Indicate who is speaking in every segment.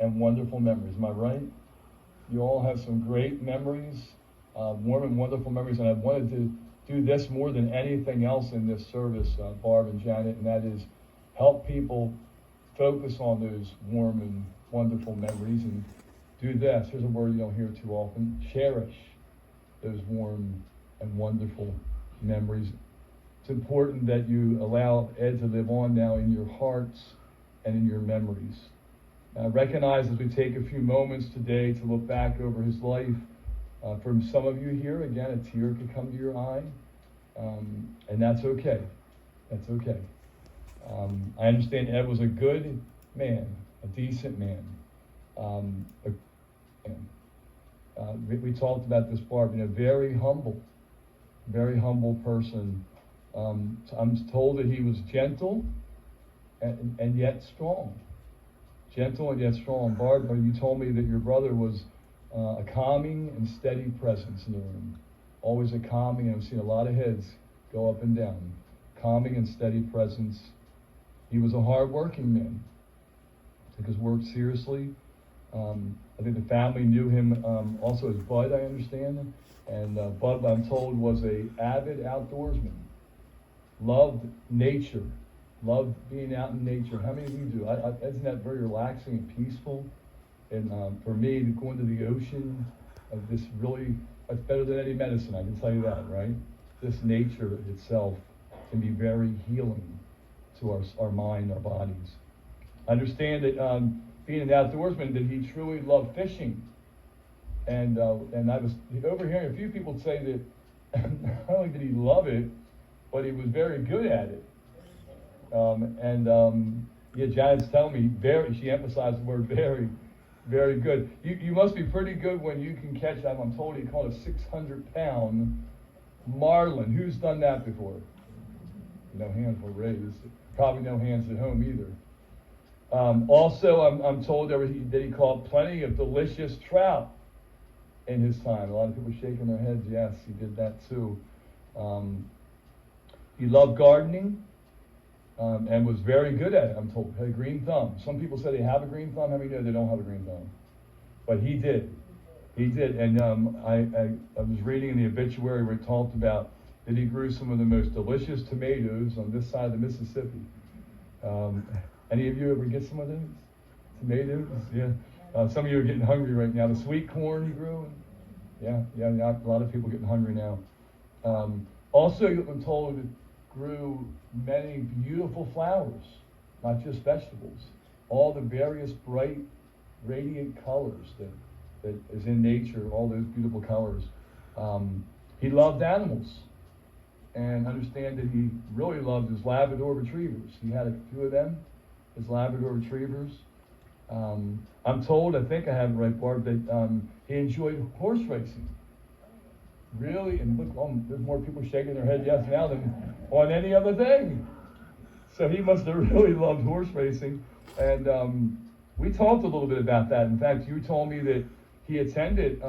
Speaker 1: and wonderful memories. Am I right? You all have some great memories, warm and wonderful memories, and I wanted to do this more than anything else in this service, Barb and Janet, and that is help people focus on those warm and wonderful memories and do this. Here's a word you don't hear too often: cherish those warm and wonderful memories. It's important that you allow Ed to live on now in your hearts and in your memories. Recognize as we take a few moments today to look back over his life. For some of you here, again, a tear could come to your eye, and that's okay. That's okay. I understand Ed was a good man, a decent man. We talked about this, Barb, very humble person. I'm told that he was gentle and yet strong. Gentle and yet strong. Barb, you told me that your brother was a calming and steady presence in the room. Always a calming, and I've seen a lot of heads go up and down. Calming and steady presence. He was a hard-working man. Took his work seriously. I think the family knew him also as Bud, I understand. And Bud, I'm told, was a avid outdoorsman. Loved nature. Loved being out in nature. How many of you do? Isn't that very relaxing and peaceful? And for me, going to the ocean, this really, that's better than any medicine, I can tell you that, right? This nature itself can be very healing to our mind, our bodies. I understand that being an outdoorsman, that he truly loved fishing. And I was overhearing a few people say that not only did he love it, but he was very good at it. Janet's telling me, she emphasized the word very, very good. You must be pretty good when you can catch, I'm told he caught a 600-pound marlin. Who's done that before? No hands were raised. Probably no hands at home either. Also, I'm told that he caught plenty of delicious trout in his time. A lot of people shaking their heads. Yes, he did that too. He loved gardening and was very good at it, I'm told. Had a green thumb. Some people say they have a green thumb. How many know they don't have a green thumb? But he did. He did. And I was reading in the obituary where it talked about that he grew some of the most delicious tomatoes on this side of the Mississippi. Any of you ever get some of those? Tomatoes? Yeah. Some of you are getting hungry right now. The sweet corn he grew. Yeah, a lot of people getting hungry now. Also, I'm told, grew many beautiful flowers, not just vegetables. All the various bright, radiant colors that is in nature, all those beautiful colors. He loved animals, and understand that he really loved his Labrador retrievers. He had a few of them, his Labrador retrievers. I'm told, I think I have it right, Barb, that he enjoyed horse racing. Really, and look, there's more people shaking their head yes now than on any other thing. So he must have really loved horse racing. And we talked a little bit about that. In fact, you told me that he attended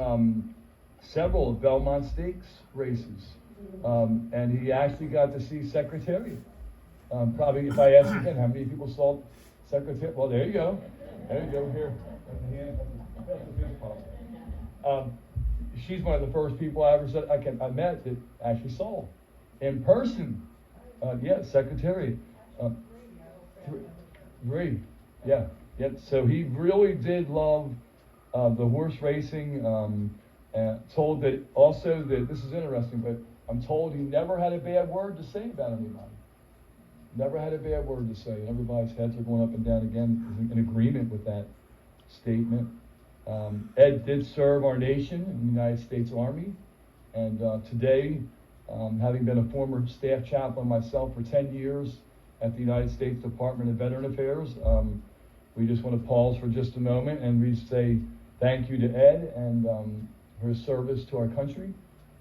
Speaker 1: several of Belmont Stakes races. And he actually got to see Secretariat. Probably, if I ask again, how many people saw Secretariat? Well, there you go. There you go, here. She's one of the first people I met that actually saw in person. Secretariat. Three. Yeah. So he really did love the horse racing. Told that also that this is interesting, but I'm told he never had a bad word to say about anybody. Never had a bad word to say. And everybody's heads are going up and down again in agreement with that statement. Ed did serve our nation in the United States Army, and today, having been a former staff chaplain myself for 10 years at the United States Department of Veteran Affairs, we just want to pause for just a moment and we say thank you to Ed and for his service to our country,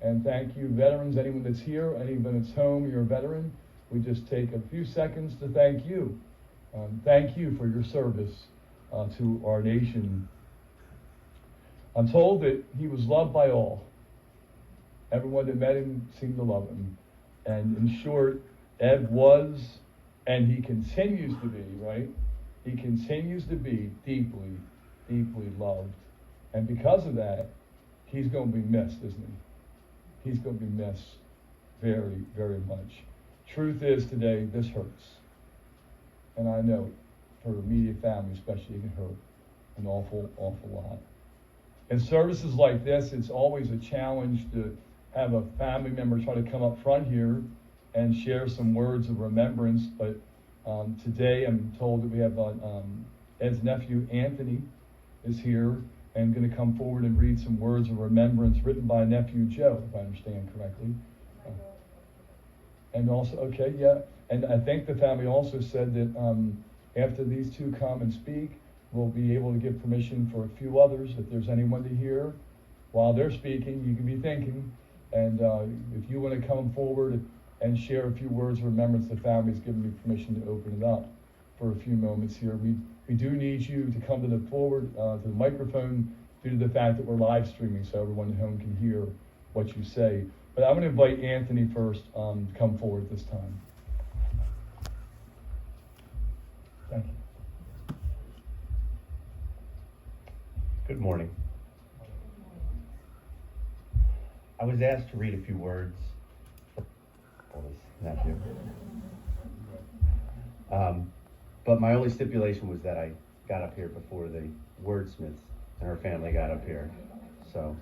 Speaker 1: and thank you veterans, anyone that's here, anyone that's home, you're a veteran. We just take a few seconds to thank you. Thank you for your service to our nation. I'm told that he was loved by all. Everyone that met him seemed to love him. And in short, Ed was, and he continues to be, right? He continues to be deeply, deeply loved. And because of that, he's going to be missed, isn't he? He's going to be missed very, very much. Truth is today, this hurts. And I know it. For the immediate family especially, it can hurt an awful, awful lot. In services like this, it's always a challenge to have a family member try to come up front here and share some words of remembrance. But today I'm told that we have Ed's nephew, Anthony, is here and going to come forward and read some words of remembrance written by nephew Joe, if I understand correctly. And also, okay, yeah. And I think the family also said that after these two come and speak, we'll be able to give permission for a few others. If there's anyone to hear while they're speaking, you can be thinking. And if you want to come forward and share a few words of remembrance, the family's given me permission to open it up for a few moments here. We do need you to come to the forward, to the microphone, due to the fact that we're live streaming, so everyone at home can hear what you say. But I'm going to invite Anthony first to come forward this time. Thank you.
Speaker 2: Good morning. I was asked to read a few words for his nephew. But my only stipulation was that I got up here before the wordsmiths and her family got up here. So,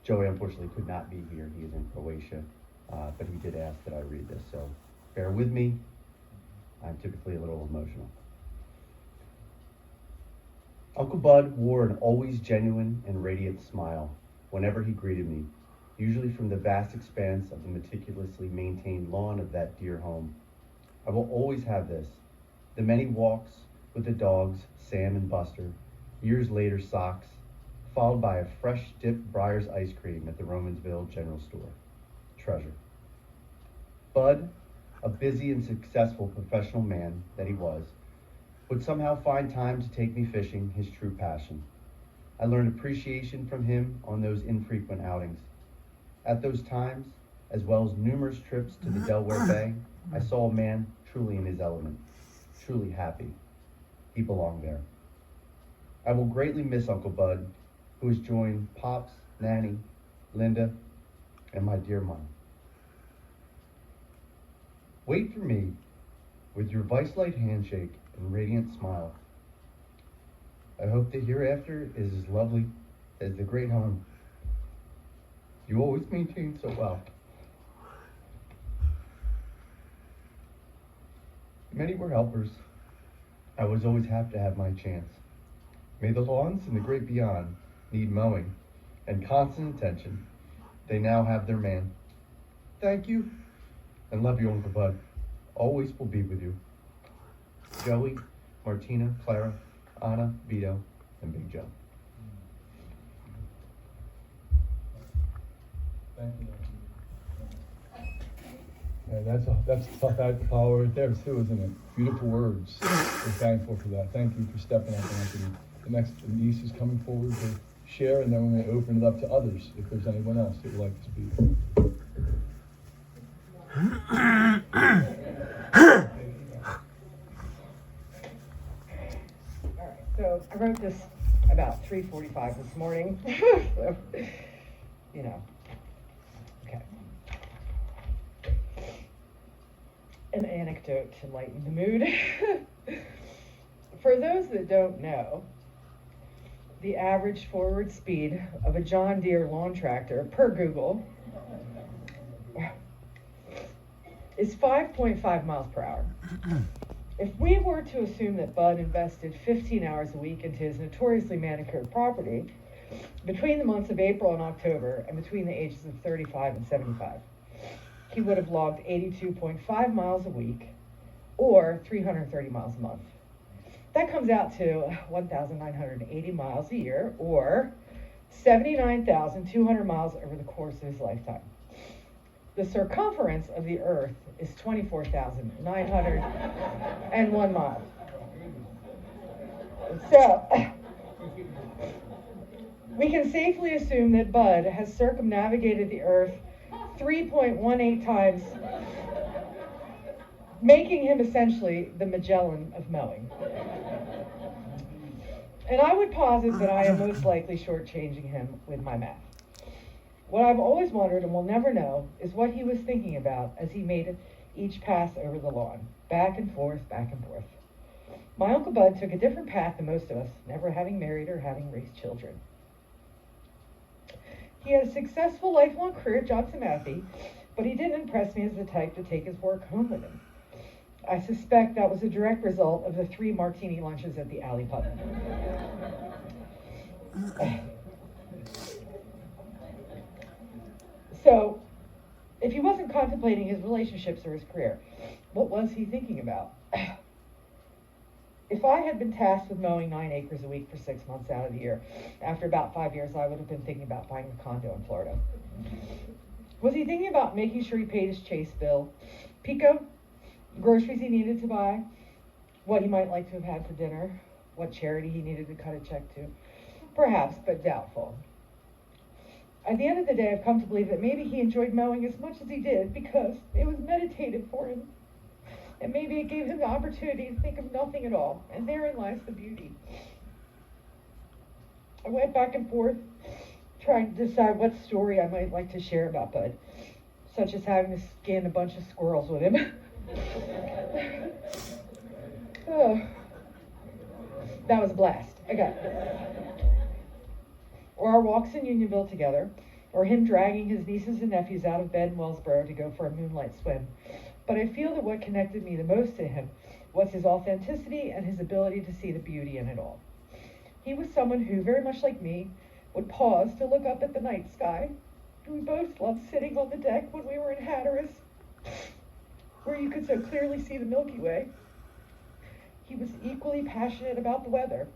Speaker 2: Joey unfortunately could not be here. He is in Croatia, but he did ask that I read this. So, bear with me. I'm typically a little emotional. Uncle Bud wore an always genuine and radiant smile whenever he greeted me, usually from the vast expanse of the meticulously maintained lawn of that dear home. I will always have this, the many walks with the dogs, Sam and Buster, years later socks, followed by a fresh dipped Breyers ice cream at the Romansville General Store. Treasure. Bud, a busy and successful professional man that he was, would somehow find time to take me fishing, his true passion. I learned appreciation from him on those infrequent outings. At those times, as well as numerous trips to the Delaware Bay, I saw a man truly in his element, truly happy. He belonged there. I will greatly miss Uncle Bud, who has joined Pops, Nanny, Linda, and my dear Mom. Wait for me with your vice-like handshake and radiant smile. I hope the hereafter is as lovely as the great home you always maintained so well. Many were helpers. I was always happy to have my chance. May the lawns in the great beyond need mowing and constant attention. They now have their man. Thank you and love you, Uncle Bud. Always will be with you. Joey, Martina, Clara, Anna, Vito, and Big Joe.
Speaker 1: Thank you. Yeah, that's a tough act to follow right there too, isn't it? Beautiful words. We're thankful for that. Thank you for stepping up, Anthony. The next niece is coming forward to share, and then we're going to open it up to others if there's anyone else that would like to speak.
Speaker 3: So I wrote this about 3:45 this morning. So, you know, okay. An anecdote to lighten the mood. For those that don't know, the average forward speed of a John Deere lawn tractor per Google is 5.5 miles per hour. If we were to assume that Bud invested 15 hours a week into his notoriously manicured property between the months of April and October and between the ages of 35 and 75, he would have logged 82.5 miles a week or 330 miles a month. That comes out to 1,980 miles a year or 79,200 miles over the course of his lifetime. The circumference of the Earth is 24,901 miles. So, we can safely assume that Bud has circumnavigated the Earth 3.18 times, making him essentially the Magellan of mowing. And I would posit that I am most likely shortchanging him with my math. What I've always wondered and will never know is what he was thinking about as he made each pass over the lawn, back and forth, back and forth. My Uncle Bud took a different path than most of us, never having married or having raised children. He had a successful lifelong career at Johnson Matthey, but he didn't impress me as the type to take his work home with him. I suspect that was a direct result of the 3 martini lunches at the Alley Pub. So, if he wasn't contemplating his relationships or his career, what was he thinking about? If I had been tasked with mowing 9 acres a week for 6 months out of the year, after about 5 years, I would have been thinking about buying a condo in Florida. Was he thinking about making sure he paid his Chase bill, Pico, groceries he needed to buy, what he might like to have had for dinner, what charity he needed to cut a check to? Perhaps, but doubtful. At the end of the day, I've come to believe that maybe he enjoyed mowing as much as he did because it was meditative for him. And maybe it gave him the opportunity to think of nothing at all. And therein lies the beauty. I went back and forth trying to decide what story I might like to share about Bud, such as having to skin a bunch of squirrels with him. Oh, that was a blast. I got it. Or our walks in Unionville together, or him dragging his nieces and nephews out of bed in Wellsboro to go for a moonlight swim. But I feel that what connected me the most to him was his authenticity and his ability to see the beauty in it all. He was someone who, very much like me, would pause to look up at the night sky. We both loved sitting on the deck when we were in Hatteras, where you could so clearly see the Milky Way. He was equally passionate about the weather.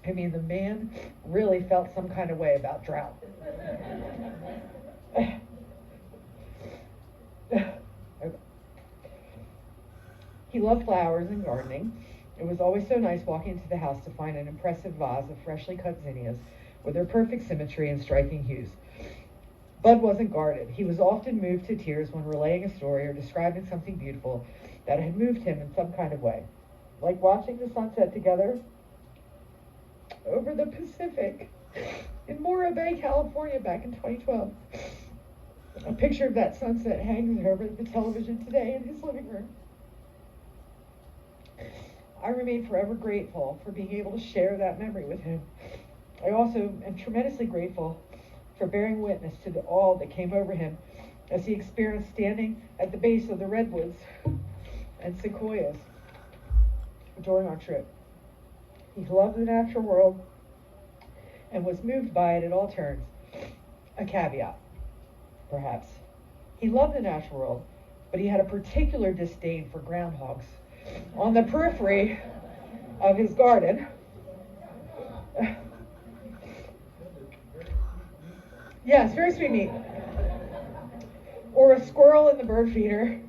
Speaker 3: I mean, the man really felt some kind of way about drought. He loved flowers and gardening. It was always so nice walking into the house to find an impressive vase of freshly cut zinnias with their perfect symmetry and striking hues. Bud wasn't guarded. He was often moved to tears when relaying a story or describing something beautiful that had moved him in some kind of way, like watching the sunset together over the Pacific in Morro Bay, California back in 2012. A picture of that sunset hangs over the television today in his living room. I remain forever grateful for being able to share that memory with him. I also am tremendously grateful for bearing witness to the awe that came over him as he experienced standing at the base of the redwoods and sequoias during our trip. He loved the natural world and was moved by it at all turns. A caveat, perhaps. He loved the natural world, but he had a particular disdain for groundhogs on the periphery of his garden. Yes, very sweet meat. Or a squirrel in the bird feeder.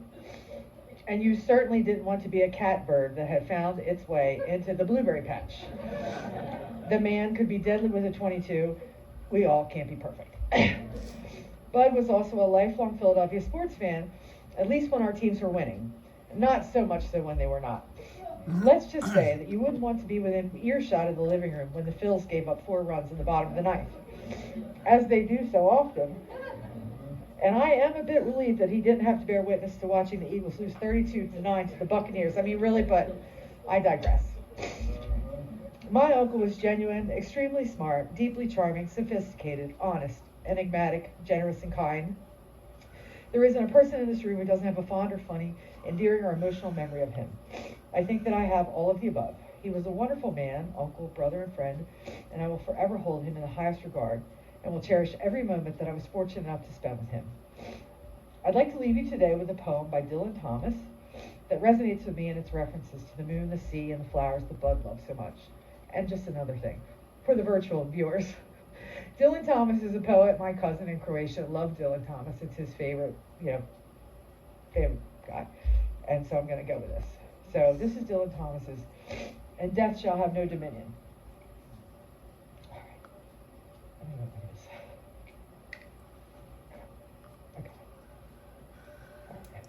Speaker 3: And you certainly didn't want to be a catbird that had found its way into the blueberry patch. The man could be deadly with a .22. We all can't be perfect. Bud was also a lifelong Philadelphia sports fan, at least when our teams were winning. Not so much so when they were not. Let's just say that you wouldn't want to be within earshot of the living room when the Phils gave up 4 runs in the bottom of the 9th, as they do so often. And I am a bit relieved that he didn't have to bear witness to watching the Eagles lose 32-9 to the Buccaneers. I mean, really, but I digress. My uncle was genuine, extremely smart, deeply charming, sophisticated, honest, enigmatic, generous, and kind. There isn't a person in this room who doesn't have a fond or funny, endearing or emotional memory of him. I think that I have all of the above. He was a wonderful man, uncle, brother, and friend, and I will forever hold him in the highest regard and will cherish every moment that I was fortunate enough to spend with him. I'd like to leave you today with a poem by Dylan Thomas that resonates with me in its references to the moon, the sea, and the flowers that Bud loved so much. And just another thing, for the virtual viewers. Dylan Thomas is a poet. My cousin in Croatia loved Dylan Thomas. It's his favorite guy. And so I'm going to go with this. So this is Dylan Thomas's, and death shall have no dominion. All right. Let me know what that is. Okay. All right.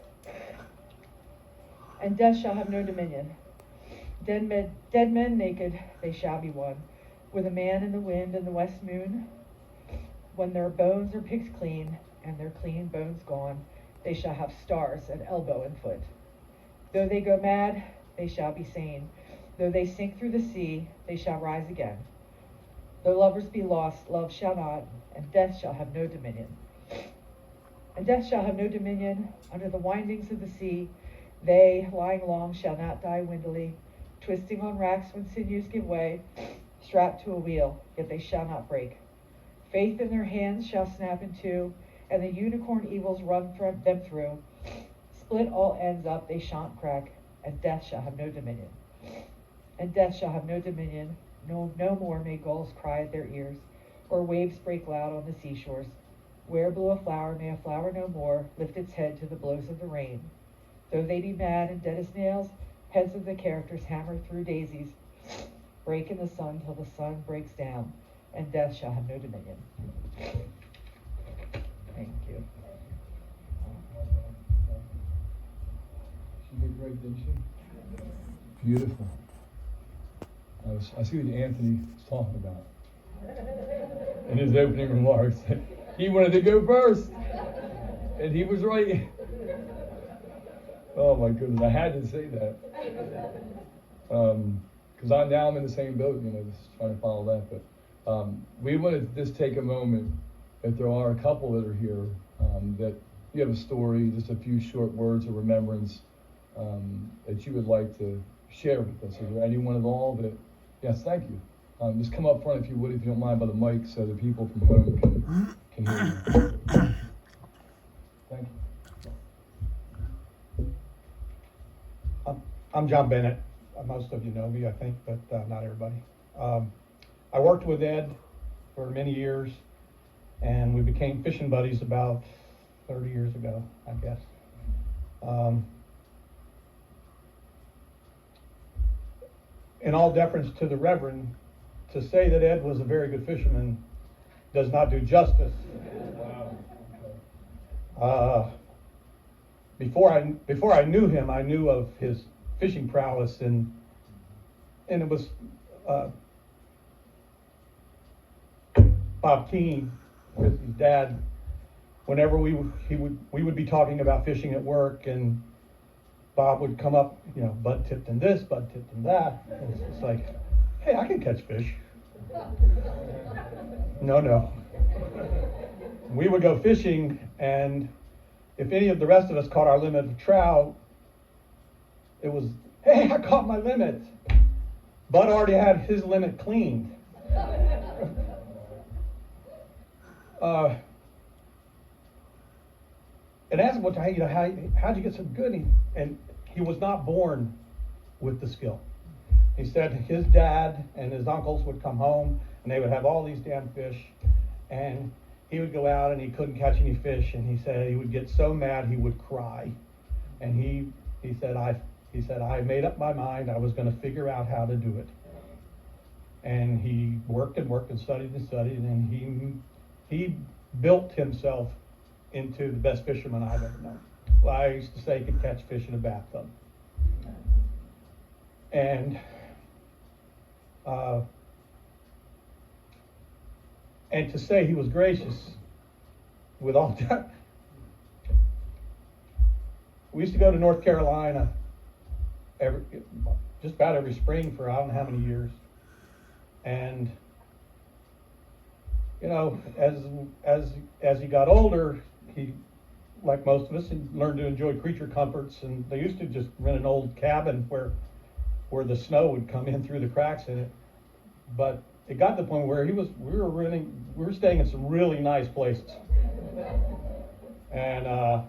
Speaker 3: And death shall have no dominion. Dead men naked, they shall be one, with a man in the wind and the west moon. When their bones are picked clean, and their clean bones gone, they shall have stars at elbow and foot. Though they go mad, they shall be sane. Though they sink through the sea, they shall rise again. Though lovers be lost, love shall not, and death shall have no dominion. And death shall have no dominion under the windings of the sea. They, lying long, shall not die windily, twisting on racks when sinews give way, strapped to a wheel, yet they shall not break. Faith in their hands shall snap in two, and the unicorn evils run them through. Split all ends up, they shan't crack, and death shall have no dominion. And death shall have no dominion, no more may gulls cry at their ears, or waves break loud on the seashores. Where blew a flower, may a flower no more lift its head to the blows of the rain. Though they be mad and dead as nails, heads of the characters hammer through daisies, break in the sun till the sun breaks down, and death shall have no dominion. Thank you.
Speaker 1: She did great, didn't she? Beautiful. I see what Anthony was talking about in his opening remarks. He wanted to go first, and he was right. Oh my goodness, I had to say that. Because I'm in the same boat, just trying to follow that. But we want to just take a moment, if there are a couple that are here, that you have a story, just a few short words of remembrance that you would like to share with us. Is there anyone at all that, yes, thank you. Just come up front if you would, if you don't mind, by the mic so the people from home can hear you. Thank you.
Speaker 4: I'm John Bennett. Most of you know me, I think, but not everybody. I worked with Ed for many years, and we became fishing buddies about 30 years ago, I guess. In all deference to the Reverend, to say that Ed was a very good fisherman does not do justice. Before I knew him, I knew of his fishing prowess, and it was Bob Keene, his dad. Whenever we would be talking about fishing at work, and Bob would come up, Bud Tipton this, Bud Tipton that. It's like, hey, I can catch fish. No. We would go fishing, and if any of the rest of us caught our limit of trout, it was, hey, I caught my limit. Bud already had his limit cleaned. And asked him, how'd you get so good? And he was not born with the skill. He said his dad and his uncles would come home, and they would have all these damn fish, and he would go out and he couldn't catch any fish, and he said he would get so mad he would cry. And he said I made up my mind I was going to figure out how to do it. And he worked and studied, and he built himself into the best fisherman I've ever known. Well, I used to say he could catch fish in a bathtub. And to say he was gracious with all that. We used to go to North Carolina just about every spring for I don't know how many years. And as he got older, he, like most of us, he learned to enjoy creature comforts, and they used to just rent an old cabin where the snow would come in through the cracks in it. But it got to the point where we were staying in some really nice places. And I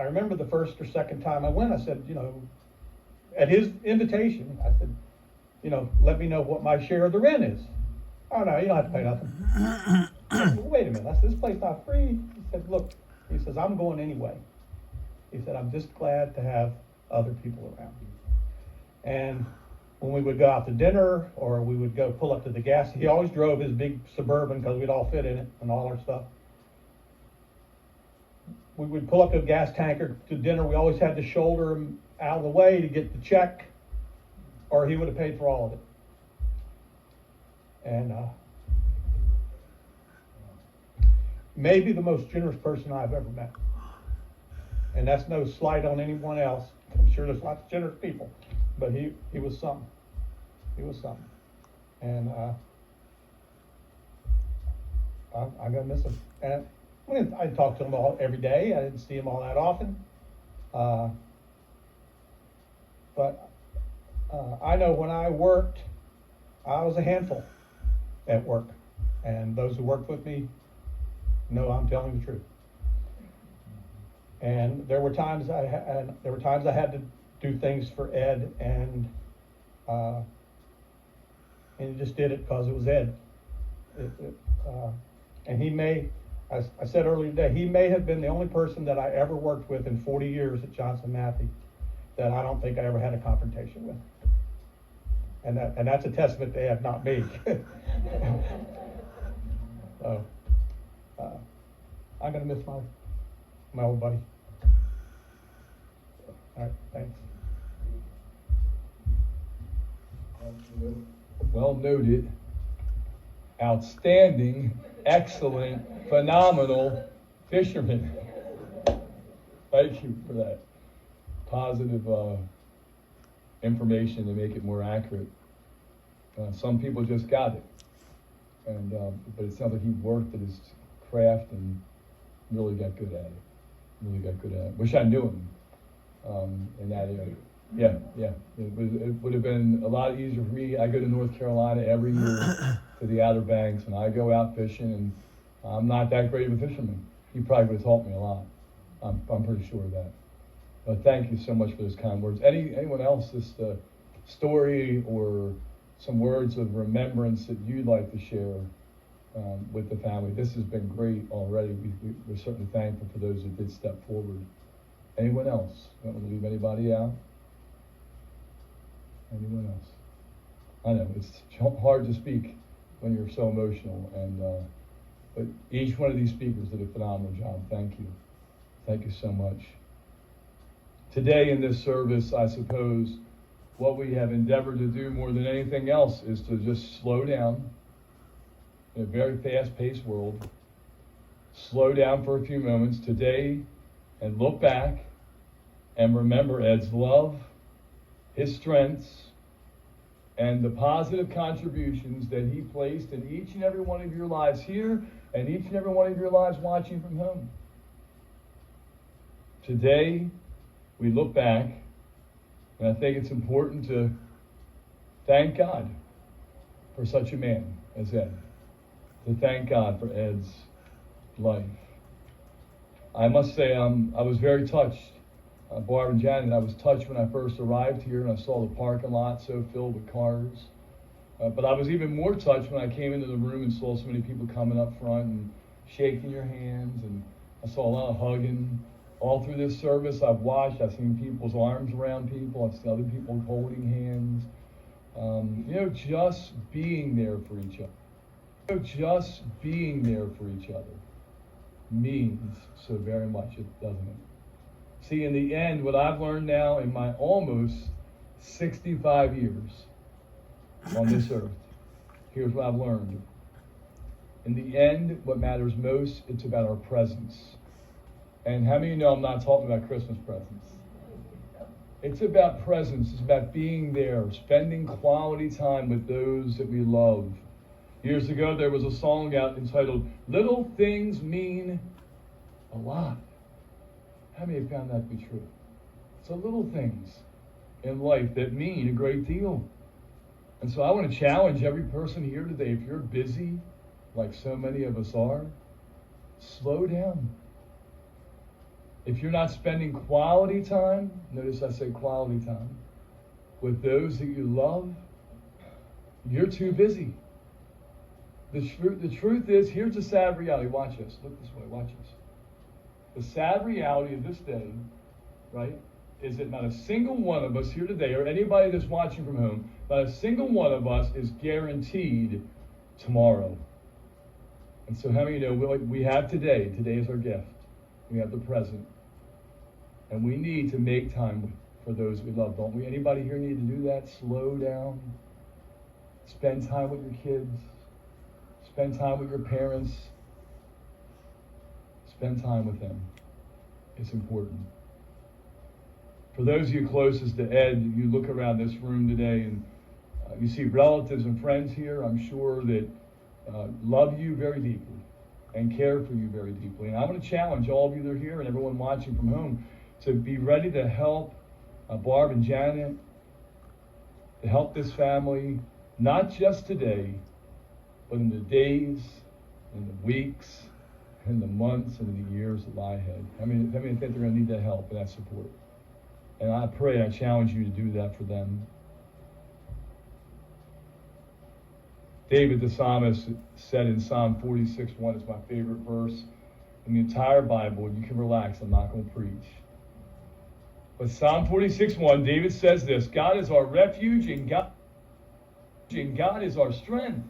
Speaker 4: remember the first or second time I went, I said, at his invitation, I said, let me know what my share of the rent is. Oh, no, you don't have to pay nothing. I said, well, wait a minute, this place not free. He said, look, he says, I'm going anyway. He said, I'm just glad to have other people around. And when we would go out to dinner or we would go pull up to the gas, he always drove his big Suburban because we'd all fit in it and all our stuff. We would pull up to a gas tanker to dinner. We always had to shoulder him out of the way to get the check, or he would have paid for all of it. And maybe the most generous person I've ever met. And that's no slight on anyone else. I'm sure there's lots of generous people, but he was something. He was something. And I'm gonna miss him. And I talk to him every day. I didn't see him all that often. But I know when I worked, I was a handful at work. And those who worked with me know I'm telling the truth. And there were times I had to do things for Ed, and he just did it because it was Ed. And he may, as I said earlier today, he may have been the only person that I ever worked with in 40 years at Johnson Matthey that I don't think I ever had a confrontation with. And that's a testament to Ed, not me. So, I'm gonna miss my old buddy. All right, thanks.
Speaker 1: Well noted, outstanding, excellent, phenomenal fisherman. Thank you for that positive information to make it more accurate. Some people just got it, and but it sounds like he worked at his craft and really got good at it. Wish I knew him in that area. Yeah. It would have been a lot easier for me. I go to North Carolina every year to the Outer Banks, and I go out fishing, and I'm not that great of a fisherman. He probably would have taught me a lot. I'm pretty sure of that. But thank you so much for those kind words. Anyone else, just a story or some words of remembrance that you'd like to share with the family? This has been great already. We're certainly thankful for those that did step forward. Anyone else? Don't want to leave anybody out? Anyone else? I know it's hard to speak when you're so emotional, but each one of these speakers did a phenomenal job. Thank you. Thank you so much. Today in this service, I suppose what we have endeavored to do more than anything else is to just slow down in a very fast-paced world. Slow down for a few moments today and look back and remember Ed's love, his strengths, and the positive contributions that he placed in each and every one of your lives here and each and every one of your lives watching from home. Today, we look back, and I think it's important to thank God for such a man as Ed, to thank God for Ed's life. I must say, I was very touched. Barb and Janet, I was touched when I first arrived here and I saw the parking lot so filled with cars. But I was even more touched when I came into the room and saw so many people coming up front and shaking your hands, and I saw a lot of hugging. All through this service I've watched, I've seen people's arms around people, I've seen other people holding hands. Just being there for each other. Just being there for each other means so very much, doesn't it? See, in the end, what I've learned now in my almost 65 years on this earth, here's what I've learned. In the end, what matters most, it's about our presence. And how many of you know I'm not talking about Christmas presents? It's about presence. It's about being there, spending quality time with those that we love. Years ago, there was a song out entitled, "Little Things Mean a Lot." How many have found that to be true? It's the little things in life that mean a great deal. And so I want to challenge every person here today, if you're busy, like so many of us are, slow down. If you're not spending quality time, notice I say quality time, with those that you love, you're too busy. The truth is, here's the sad reality. Watch this. Look this way. Watch this. The sad reality of this day, right, is that not a single one of us here today, or anybody that's watching from home, not a single one of us is guaranteed tomorrow. And so how many know we have today? Today is our gift. We have the present. And we need to make time for those we love, don't we? Anybody here need to do that? Slow down. Spend time with your kids. Spend time with your parents. Spend time with them. It's important. For those of you closest to Ed, you look around this room today and you see relatives and friends here, I'm sure, that love you very deeply and care for you very deeply. And I'm going to challenge all of you that are here and everyone watching from home to be ready to help Barb and Janet, to help this family, not just today, but in the days, in the weeks, in the months, and in the years that lie ahead. I think they're going to need that help and that support. And I pray, I challenge you to do that for them. David the psalmist said in Psalm 46:1, it's my favorite verse in the entire Bible. You can relax, I'm not going to preach. But Psalm 46:1, David says this: God is our refuge and God is our strength.